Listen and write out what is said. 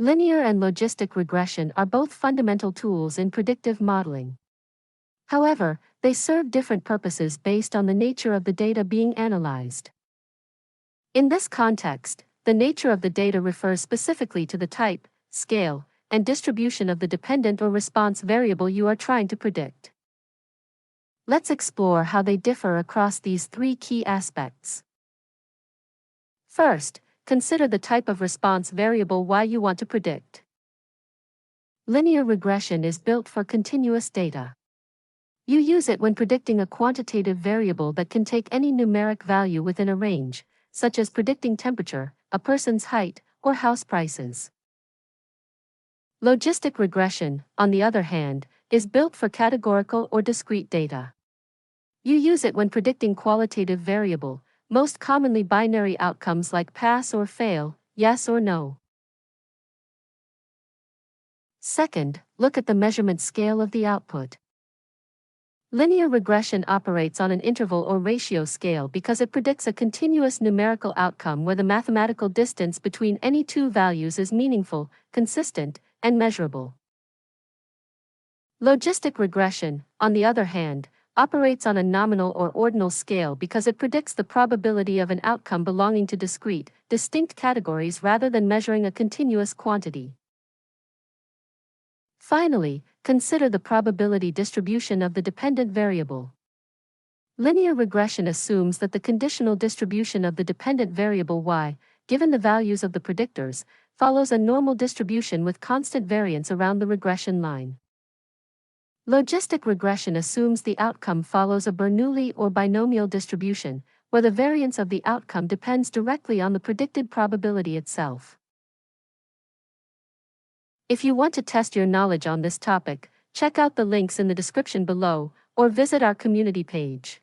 Linear and logistic regression are both fundamental tools in predictive modeling. However, they serve different purposes based on the nature of the data being analyzed. In this context, the nature of the data refers specifically to the type, scale, and distribution of the dependent or response variable you are trying to predict. Let's explore how they differ across these three key aspects. First, consider the type of response variable Y you want to predict. Linear regression is built for continuous data. You use it when predicting a quantitative variable that can take any numeric value within a range, such as predicting temperature, a person's height, or house prices. Logistic regression, on the other hand, is built for categorical or discrete data. You use it when predicting qualitative variable, most commonly binary outcomes like pass or fail, yes or no. Second, look at the measurement scale of the output. Linear regression operates on an interval or ratio scale because it predicts a continuous numerical outcome where the mathematical distance between any two values is meaningful, consistent, and measurable. Logistic regression, on the other hand, operates on a nominal or ordinal scale because it predicts the probability of an outcome belonging to discrete, distinct categories rather than measuring a continuous quantity. Finally, consider the probability distribution of the dependent variable. Linear regression assumes that the conditional distribution of the dependent variable y, given the values of the predictors, follows a normal distribution with constant variance around the regression line. Logistic regression assumes the outcome follows a Bernoulli or binomial distribution, where the variance of the outcome depends directly on the predicted probability itself. If you want to test your knowledge on this topic, check out the links in the description below, or visit our community page.